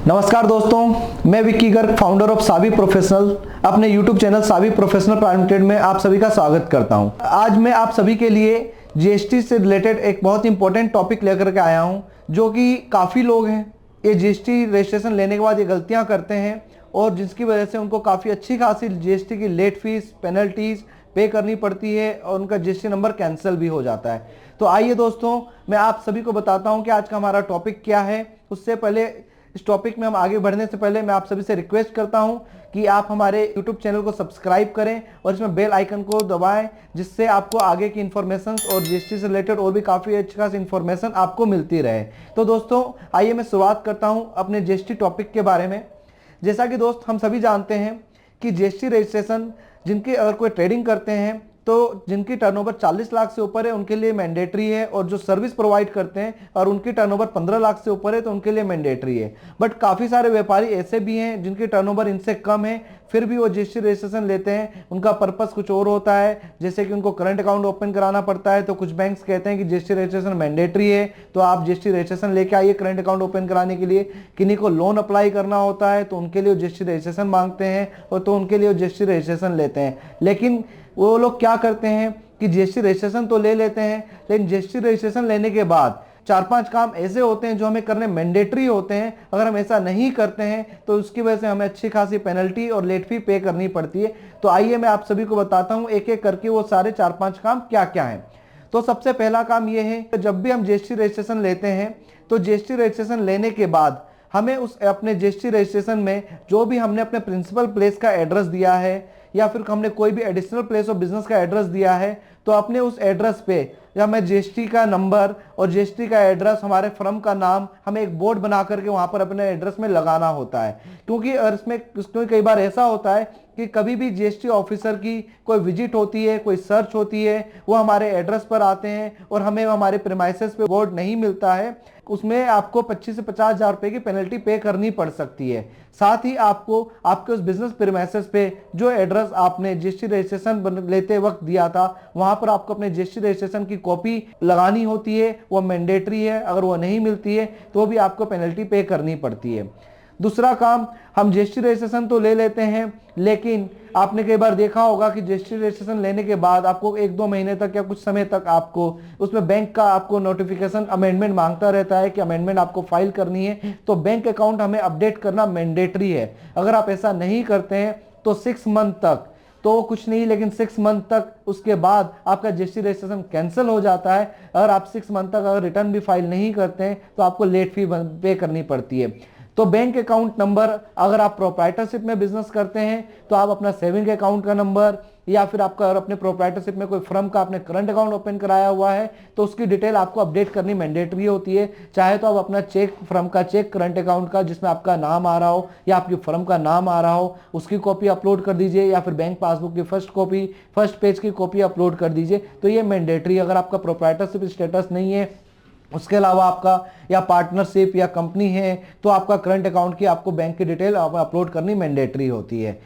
नमस्कार दोस्तों, मैं Vicky Garg, founder of Saavi professional, अपने YouTube channel Saavi professional private limited में आप सभी का स्वागत करता हूं। आज मैं आप सभी के लिए जीएसटी से रिलेटेड एक बहुत इंपॉर्टेंट टॉपिक लेकर के आया हूं, जो कि काफ़ी लोग हैं ये जीएसटी रजिस्ट्रेशन लेने के बाद ये गलतियां करते हैं और जिसकी वजह से उनको काफ़ी अच्छी खासी जीएसटी की लेट फीस, पेनल्टीज पे करनी पड़ती है और उनका जीएसटी नंबर कैंसिल भी हो जाता है। तो आइए दोस्तों, मैं आप सभी को बताता हूँ कि आज का हमारा टॉपिक क्या है। उससे पहले, इस टॉपिक में हम आगे बढ़ने से पहले मैं आप सभी से रिक्वेस्ट करता हूं कि आप हमारे YouTube चैनल को सब्सक्राइब करें और इसमें बेल आइकन को दबाएं, जिससे आपको आगे की इन्फॉर्मेशन और जीएसटी से रिलेटेड और भी काफ़ी अच्छी खासी इन्फॉर्मेशन आपको मिलती रहे। तो दोस्तों आइए मैं शुरुआत करता हूं अपने जीएसटी टॉपिक के बारे में। जैसा कि दोस्त हम सभी जानते हैं कि जीएसटी रजिस्ट्रेशन जिनकी अगर कोई ट्रेडिंग करते हैं तो जिनकी टर्नओवर 40 लाख से ऊपर है उनके लिए मैंडेटरी है, और जो सर्विस प्रोवाइड करते हैं और उनकी टर्नओवर 15 लाख से ऊपर है तो उनके लिए मैंडेटरी है। बट काफ़ी सारे व्यापारी ऐसे भी हैं जिनकी टर्नओवर इनसे कम है, फिर भी वो जीएसटी रजिस्ट्रेशन लेते हैं। उनका पर्पस कुछ और होता है, जैसे कि उनको करंट अकाउंट ओपन कराना पड़ता है। तो कुछ बैंक्स कहते हैं कि जीएसटी रजिस्ट्रेशन मैंडेटरी है, तो आप जीएसटी रजिस्ट्रेशन लेके आइए करंट अकाउंट ओपन कराने के लिए। किन्हीं को लोन अप्लाई करना होता है तो उनके लिए जीएसटी रजिस्ट्रेशन मांगते हैं और तो उनके लिए जीएसटी रजिस्ट्रेशन लेते हैं। लेकिन वो लोग क्या करते हैं कि जीएसटी रजिस्ट्रेशन तो ले लेते हैं, लेकिन जीएसटी रजिस्ट्रेशन लेने के बाद 4-5 काम ऐसे होते हैं जो हमें करने मैंडेटरी होते हैं। अगर हम ऐसा नहीं करते हैं तो उसकी वजह से हमें अच्छी खासी पेनल्टी और लेट फी पे करनी पड़ती है। तो आइए मैं आप सभी को बताता हूं एक एक करके वो सारे 4-5 काम क्या क्या हैं। तो सबसे पहला काम ये है कि जब भी हम जीएसटी रजिस्ट्रेशन लेते हैं तो जीएसटी रजिस्ट्रेशन लेने के बाद हमें उस अपने जीएसटी रजिस्ट्रेशन में जो भी हमने अपने प्रिंसिपल प्लेस का एड्रेस दिया है या फिर हमने कोई भी एडिशनल प्लेस ऑफ बिजनेस का एड्रेस दिया है, तो अपने उस एड्रेस पे या हमें जीएसटी का नंबर और जीएसटी का एड्रेस, हमारे फर्म का नाम, हमें एक बोर्ड बना करके वहां पर अपने एड्रेस में लगाना होता है। क्योंकि इसमें कई बार ऐसा होता है कि कभी भी जीएसटी ऑफिसर की कोई विजिट होती है, कोई सर्च होती है, वो हमारे एड्रेस पर आते हैं और हमें हमारे प्रीमाइसेस पे बोर्ड नहीं मिलता है, उसमें आपको 25 से 50 हजार रुपए की पेनल्टी पे करनी पड़ सकती है। साथ ही आपको आपके उस बिजनेस प्रीमाइसेस पे जो एड्रेस आपने जीएसटी रजिस्ट्रेशन लेते वक्त दिया था वहां पर आपको अपने जीएसटी रजिस्ट्रेशन की कॉपी लगानी होती है। वो मैंडेटरी है, अगर वो नहीं मिलती है तो भी आपको पेनल्टी पे करनी पड़ती है। दूसरा काम, हम जीएसटी रजिस्ट्रेशन तो ले लेते हैं, लेकिन आपने कई बार देखा होगा कि जीएसटी रजिस्ट्रेशन लेने के बाद आपको 1-2 महीने तक या कुछ समय तक आपको उसमें बैंक का आपको नोटिफिकेशन अमेंडमेंट मांगता रहता है कि अमेंडमेंट आपको फाइल करनी है। तो बैंक अकाउंट हमें अपडेट करना मैंडेटरी है। अगर आप ऐसा नहीं करते हैं तो 6 मंथ तक, तो कुछ नहीं लेकिन 6 मंथ तक उसके बाद आपका जीएसटी रजिस्ट्रेशन कैंसिल हो जाता है। अगर आप 6 मंथ तक अगर रिटर्न भी फाइल नहीं करते हैं तो आपको लेट फी पे करनी पड़ती है। तो बैंक अकाउंट नंबर, अगर आप प्रोप्राइटरशिप में बिजनेस करते हैं तो आप अपना सेविंग अकाउंट का नंबर, या फिर आपका अगर अपने प्रोप्राइटरशिप में कोई फर्म का आपने करंट अकाउंट ओपन कराया हुआ है तो उसकी डिटेल आपको अपडेट करनी मैंडेटरी होती है। चाहे तो आप अपना चेक, फर्म का चेक करंट अकाउंट का जिसमें आपका नाम आ रहा हो या आपकी फर्म का नाम आ रहा हो, उसकी कॉपी अपलोड कर दीजिए, या फिर बैंक पासबुक की फर्स्ट पेज की कॉपी अपलोड कर दीजिए। तो ये मैंडेटरी, अगर आपका प्रोप्राइटरशिप स्टेटस नहीं है, उसके अलावा आपका या पार्टनरशिप या कंपनी है, तो आपका करंट अकाउंट की आपको बैंक की डिटेल अपलोड करनी मैंडेटरी होती है।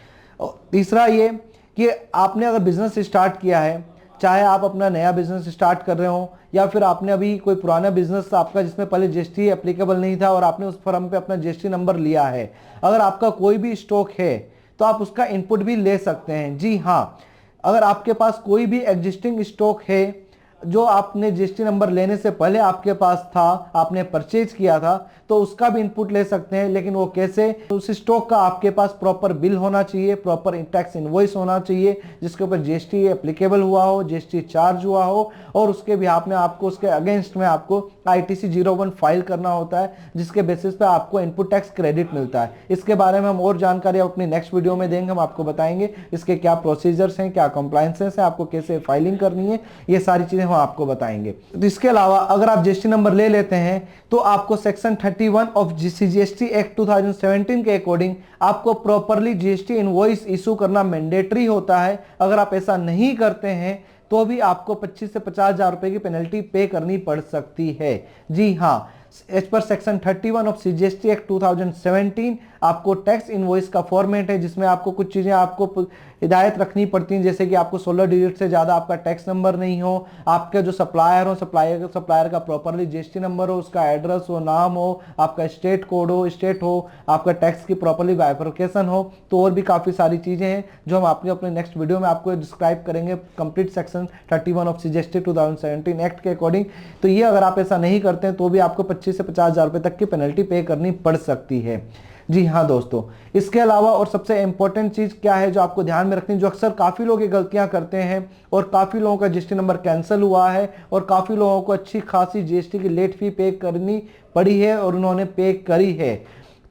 तीसरा ये कि आपने अगर बिजनेस स्टार्ट किया है, चाहे आप अपना नया बिजनेस स्टार्ट कर रहे हो या फिर आपने अभी कोई पुराना बिजनेस आपका जिसमें पहले जीएसटी एप्लीकेबल नहीं था और आपने उस फर्म पे अपना जीएसटी नंबर लिया है, अगर आपका कोई भी स्टॉक है तो आप उसका इनपुट भी ले सकते हैं। जी हाँ, अगर आपके पास कोई भी एग्जिस्टिंग स्टॉक है जो आपने जीएसटी नंबर लेने से पहले आपके पास था, आपने परचेज किया था, तो उसका भी इनपुट ले सकते हैं। लेकिन वो कैसे? उस स्टॉक का आपके पास प्रॉपर बिल होना चाहिए, प्रॉपर टैक्स इनवॉइस होना चाहिए जिसके ऊपर जीएसटी एप्लीकेबल हुआ हो, जीएसटी चार्ज हुआ हो, और उसके बिहाफ में आपको, उसके अगेंस्ट में आपको ITC 01 फाइल करना होता है, जिसके बेसिस पे आपको इनपुट टैक्स क्रेडिट मिलता है। इसके बारे में हम और जानकारी अपनी नेक्स्ट वीडियो में देंगे। हम आपको बताएंगे इसके क्या प्रोसीजर्स हैं, क्या कंप्लायंसेस हैं, आपको कैसे फाइलिंग करनी है, ये सारी चीजें हम आपको बताएंगे। तो इसके अलावा अगर आप जीएसटी नंबर ले लेते हैं तो आपको सेक्शन 31 ऑफ जीएसटी एक्ट 2017 के अकॉर्डिंग आपको प्रॉपरली जीएसटी इनवॉइस इशू करना मैंडेटरी होता है। अगर आप ऐसा नहीं करते हैं तो भी आपको 25 से 50 हजार रुपए की पेनल्टी पे करनी पड़ सकती है। जी हाँ, as per section 31 of CGST act 2017 आपको टैक्स इनवॉइस का फॉर्मेट है, जिसमें आपको कुछ चीज़ें आपको हिदायत रखनी पड़ती हैं, जैसे कि आपको 16 डिजिट से ज़्यादा आपका टैक्स नंबर नहीं हो, आपके जो सप्लायर हो सप्लायर का प्रॉपरली जीएसटी नंबर हो, उसका एड्रेस हो, नाम हो, आपका स्टेट कोड हो, आपका टैक्स की प्रॉपरली बाइफरकेशन हो। तो और भी काफ़ी सारी चीज़ें हैं जो हम अपने नेक्स्ट वीडियो में आपको डिस्क्राइब करेंगे complete section 31 of CGST 2017 act के अकॉर्डिंग। तो ये अगर आप ऐसा नहीं करते हैं तो भी आपको 25 से 50 हज़ार रुपये तक की पेनल्टी पे करनी पड़ सकती है। जी हाँ दोस्तों, इसके अलावा और सबसे इंपॉर्टेंट चीज़ क्या है जो आपको ध्यान में रखनी, जो अक्सर काफ़ी लोग ये गलतियां करते हैं और काफ़ी लोगों का जीएसटी नंबर कैंसिल हुआ है और काफ़ी लोगों को अच्छी खासी जीएसटी की लेट फी पे करनी पड़ी है और उन्होंने पे करी है,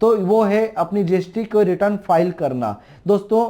तो वो है अपनी जीएसटी को रिटर्न फाइल करना। दोस्तों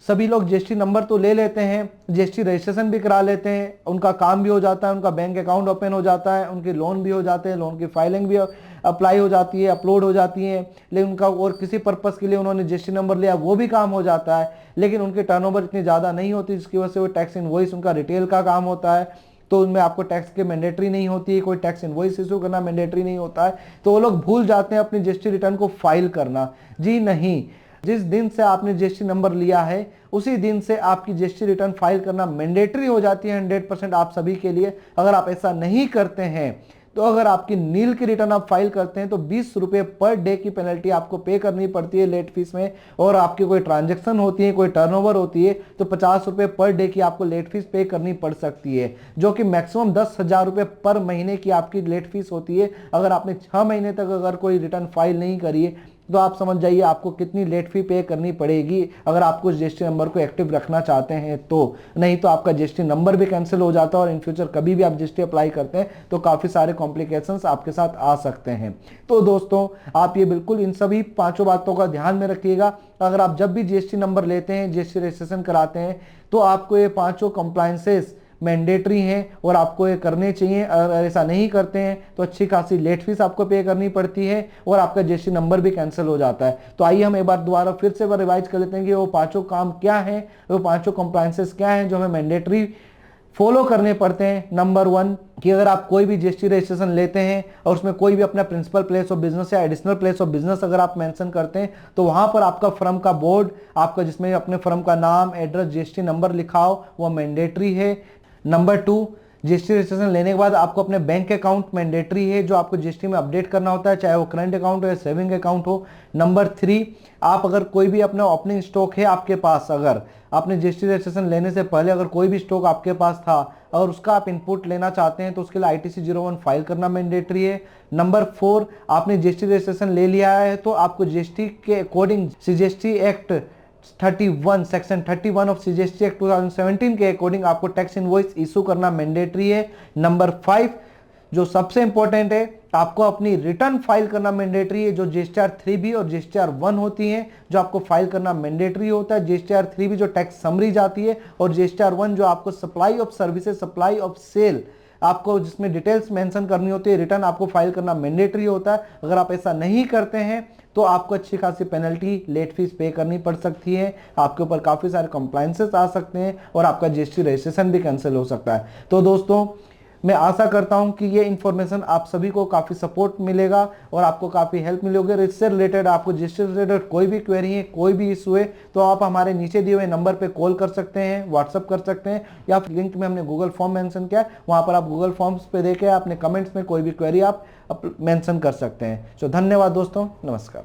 सभी लोग जीएसटी नंबर तो ले लेते हैं, जीएसटी रजिस्ट्रेशन भी करा लेते हैं, उनका काम भी हो जाता है, उनका बैंक अकाउंट ओपन हो जाता है, उनके लोन भी हो जाते हैं, लोन की फाइलिंग भी अप्लाई हो जाती है, अपलोड हो जाती है, लेकिन उनका और किसी पर्पस के लिए उन्होंने जीएसटी नंबर लिया वो भी काम हो जाता है, लेकिन उनकी टर्नओवर इतनी ज़्यादा नहीं होती, जिसकी वजह से वो टैक्स इनवॉइस उनका रिटेल का काम होता है, तो उनमें आपको टैक्स के मैंडेटरी नहीं होती है, कोई टैक्स इनवॉइस इशू करना मैंडेटरी नहीं होता है, तो वो लोग भूल जाते हैं अपनी जीएसटी रिटर्न को फाइल करना। जी नहीं, जिस दिन से आपने जीएसटी नंबर लिया है उसी दिन से आपकी जीएसटी रिटर्न फाइल करना मैंडेटरी हो जाती है 100% आप सभी के लिए। अगर आप ऐसा नहीं करते हैं तो अगर आपकी नील की रिटर्न आप फाइल करते हैं तो 20 रुपये पर डे की पेनल्टी आपको पे करनी पड़ती है लेट फीस में, और आपकी कोई ट्रांजैक्शन होती है, कोई टर्नओवर होती है तो 50 रुपये पर डे की आपको लेट फीस पे करनी पड़ सकती है, जो कि मैक्सिमम 10,000 रुपये पर महीने की आपकी लेट फीस होती है। अगर आपने 6 महीने तक अगर कोई रिटर्न फाइल नहीं करी है तो आप समझ जाइए आपको कितनी लेट फी पे करनी पड़ेगी अगर आपको जीएसटी नंबर को एक्टिव रखना चाहते हैं तो। नहीं तो आपका जीएसटी नंबर भी कैंसिल हो जाता है और इन फ्यूचर कभी भी आप जीएसटी अप्लाई करते हैं तो काफ़ी सारे कॉम्प्लिकेशंस आपके साथ आ सकते हैं। तो दोस्तों आप ये बिल्कुल इन सभी 5 बातों का ध्यान में रखिएगा। अगर आप जब भी जीएसटी नंबर लेते हैं, जीएसटी रजिस्ट्रेशन कराते हैं, तो आपको ये 5 कंप्लायंसेस मैंडेटरी हैं और आपको ये करने चाहिए। अगर ऐसा नहीं करते हैं तो अच्छी खासी लेट फीस आपको पे करनी पड़ती है और आपका जीएसटी नंबर भी कैंसिल हो जाता है। तो आइए हम एक बार दोबारा फिर से रिवाइज कर लेते हैं कि वो 5 काम क्या हैं, वो 5 कंप्लायंसेस क्या हैं जो हमें मैंडेटरी फॉलो करने पड़ते हैं। नंबर 1 कि अगर आप कोई भी जीएसटी रजिस्ट्रेशन लेते हैं और उसमें कोई भी अपना प्रिंसिपल प्लेस ऑफ बिजनेस या एडिशनल प्लेस ऑफ बिजनेस अगर आप मेंशन करते हैं तो वहां पर आपका फर्म का बोर्ड, आपका जिसमें अपने फर्म का नाम, एड्रेस, जीएसटी नंबर लिखा हो, वो मैंडेटरी है। नंबर 2, जीएसटी रजिस्ट्रेशन लेने के बाद आपको अपने बैंक अकाउंट मैंडेटरी है जो आपको जीएसटी में अपडेट करना होता है, चाहे वो करंट अकाउंट हो या सेविंग अकाउंट हो। नंबर 3, आप अगर कोई भी अपना ओपनिंग स्टॉक है आपके पास, अगर आपने जीएसटी रजिस्ट्रेशन लेने से पहले अगर कोई भी स्टॉक आपके पास था, अगर उसका आप इनपुट लेना चाहते हैं तो उसके लिए ITC 01 फाइल करना मैंडेटरी है। नंबर 4, आपने जीएसटी रजिस्ट्रेशन ले लिया है तो आपको जीएसटी के according CGST act 31 section 31 of CGST act 2017 के अकॉर्डिंग आपको टैक्स इनवॉइस इशू करना मैंडेटरी है। नंबर 5 जो सबसे इंपॉर्टेंट है, आपको अपनी रिटर्न फाइल करना मैंडेटरी है, जो GSTR 3B और GSTR 1 होती है जो आपको फाइल करना मैंडेटरी होता है। GSTR 3B जो टैक्स समरी जाती है और GSTR 1 जो आपको supply of services, supply of sale, आपको जिसमें डिटेल्स मेंशन करनी होती है, रिटर्न आपको फाइल करना मैंडेटरी होता है। अगर आप ऐसा नहीं करते हैं तो आपको अच्छी खासी पेनल्टी, लेट फीस पे करनी पड़ सकती है, आपके ऊपर काफ़ी सारे कंप्लायंसेस आ सकते हैं और आपका जीएसटी रजिस्ट्रेशन भी कैंसिल हो सकता है। तो दोस्तों मैं आशा करता हूं कि ये इन्फॉर्मेशन आप सभी को काफ़ी सपोर्ट मिलेगा और आपको काफ़ी हेल्प मिलेगी। इससे रिलेटेड आपको जीएसटी से रिलेटेड कोई भी क्वेरी है, कोई भी इशू है तो आप हमारे नीचे दिए हुए नंबर पे कॉल कर सकते हैं, व्हाट्सअप कर सकते हैं, या फिर लिंक में हमने गूगल फॉर्म मेंशन किया है, वहाँ पर आप गूगल फॉर्म्स पे देके अपने कमेंट्स में कोई भी क्वेरी आप मेंशन कर सकते हैं। तो धन्यवाद दोस्तों, नमस्कार।